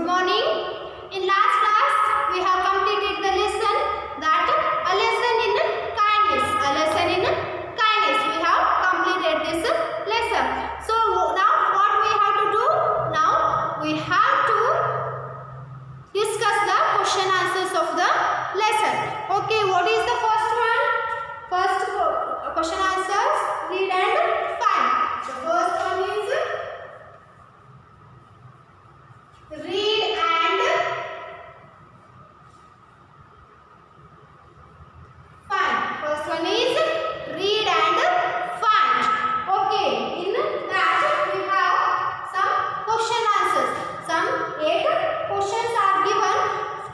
morning. In last class, we have completed the lesson that a lesson in kindness. A lesson in kindness. We have completed this lesson. So now what we have to do? Now we have to discuss the question answers of the lesson. Okay, what is the first one? First question answers, read and find. The first one is read and find. First one is read and find. Okay, in that we have some question answers. Some 8 questions are given.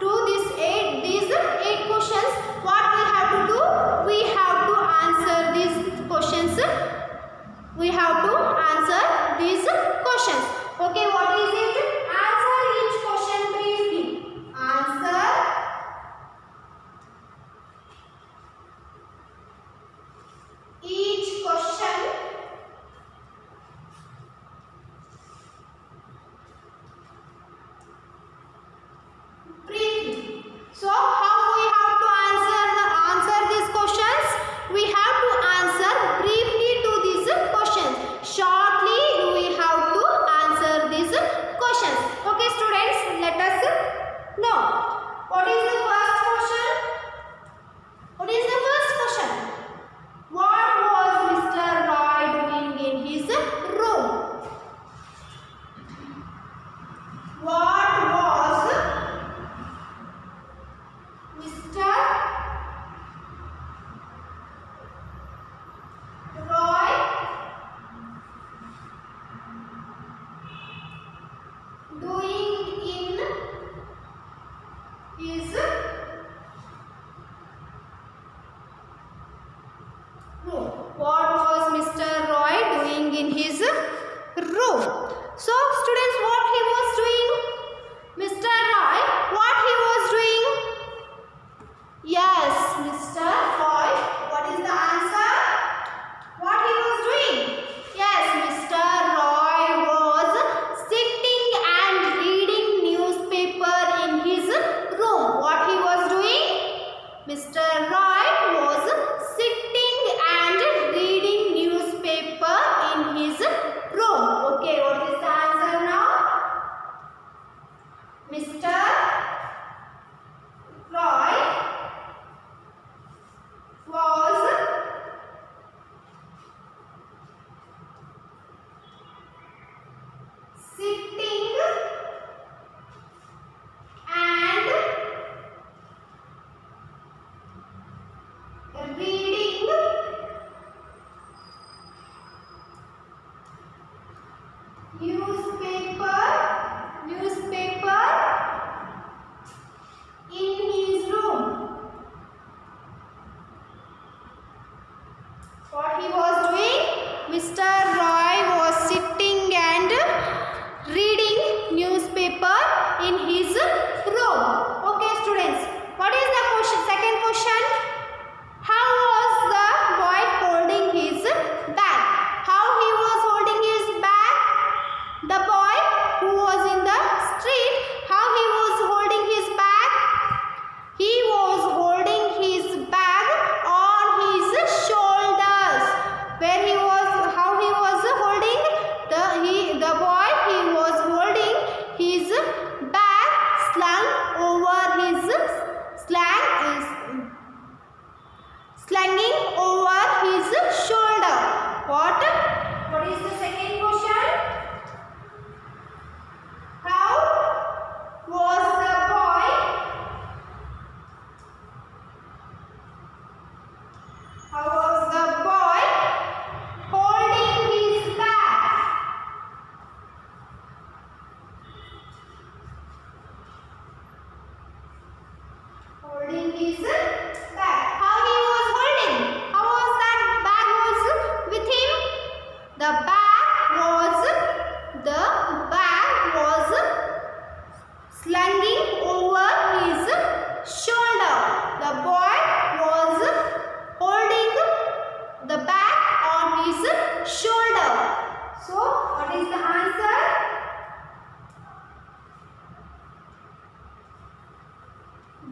To these 8 questions, what we have to do? We have to answer these questions. We have to answer these questions. Okay, what is it? Answer each question briefly. Answer each question briefly. So how we have to answer these questions? We have to answer briefly to these questions. Shortly we have to answer these questions. Okay students, let us know. What is the first question? What is the first question? What was Mr. Roy doing in his room? What was Mr. Roy doing in his room? What was Mr. Roy doing in his room? So students, what he was doing? Mr. Roy, what he was doing? Yes, Mr. Roy, what is the answer? What he was doing? Yes, Mr. Roy was sitting and reading newspaper in his room. What he was doing? Mr. Roy was sitting and reading newspaper in his room. Okay, what is the answer now? Mr. Roy was sitting and reading newspaper in his room. What he was doing? Mr. Roy was sitting and reading newspaper in his room. Okay students, what is the question? Second question. How was the boy holding his bag? How he was holding his bag? The boy who was in the street, how he was holding his bag? He was holding his bag on his shoulders. Where he was, how he was holding? The boy, he was holding his bag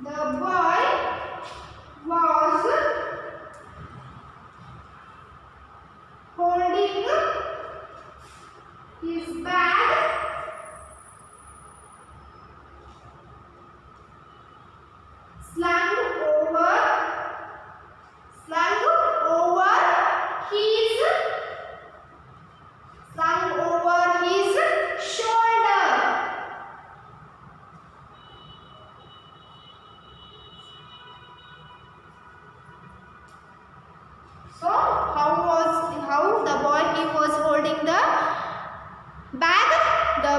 The boy was holding his bag slung over his shoulder. So how the boy he was holding the bag? The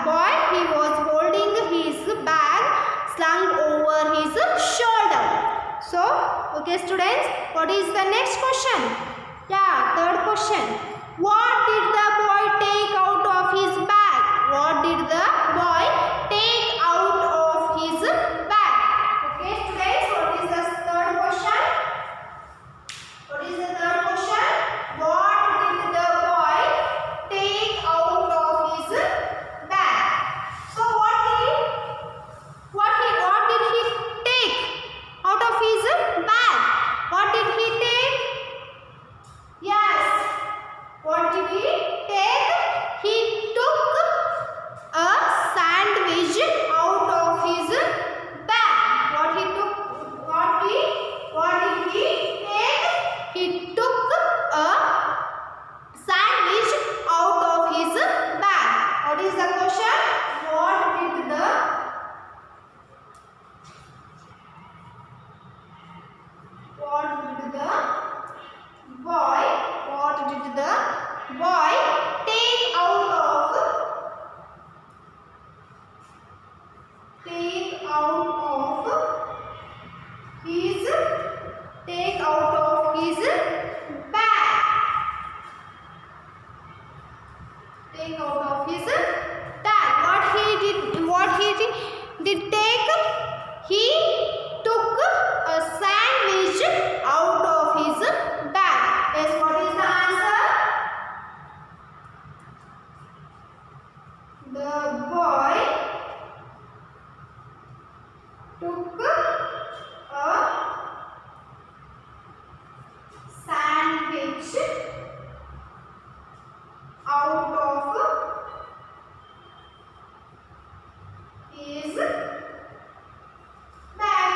boy he was holding his bag slung over his shoulder. So okay students, what is the next question? Yeah, third question. What did the boy take out of his bag? What did the boy take out of his bag? Okay students, what is the third question? What is the third question? What did the boy take out of his bag? So what did he take out of his bag? What did he take? Yes. What did he take? He took a sandwich out of his bag. What did he take? He took a sandwich out of his bag. What is the question? What did the boy take out of his bag? Take out of his bag. What he did take? He took a sandwich out of his bag. Yes, what is the answer? The boy took a sandwich out of his bag.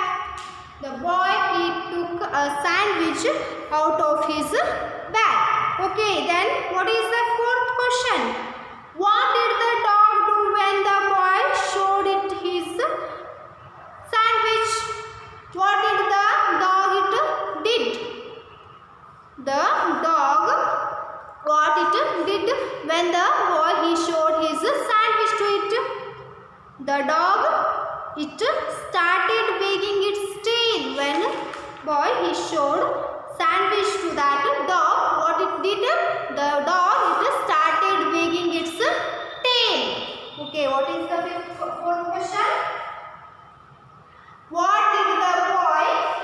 The boy he took a sandwich out of his bag. Okay, then what is the fourth question? What did the dog do when the boy showed it his sandwich? What did the dog did? The dog, what it did when the boy he showed his sandwich to it? The dog, it started wagging its tail when boy he showed sandwich to that dog. What it did? The dog, it started wagging its tail. Okay, what is the fourth question? What did the dog do when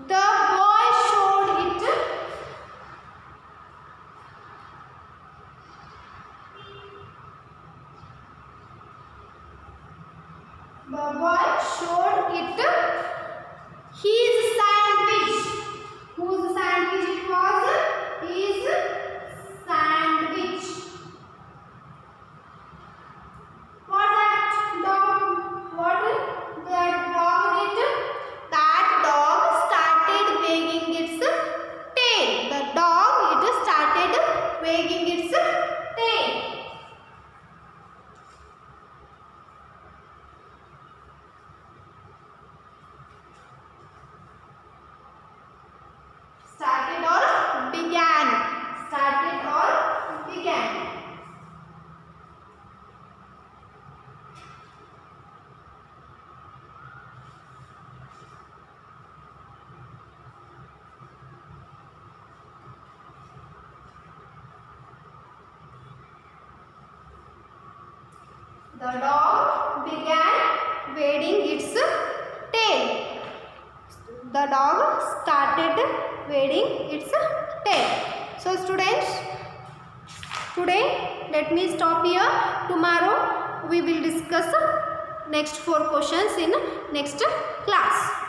the boy showed it? The boy showed it his sandwich. Whose sandwich it was? His sandwich. What the dog did? That dog started wagging its tail. The dog, it started wagging its tail. Started or began? Started or began? The dog began wagging its the dog started wagging its tail. So students, today let me stop here. Tomorrow we will discuss next 4 questions in next class.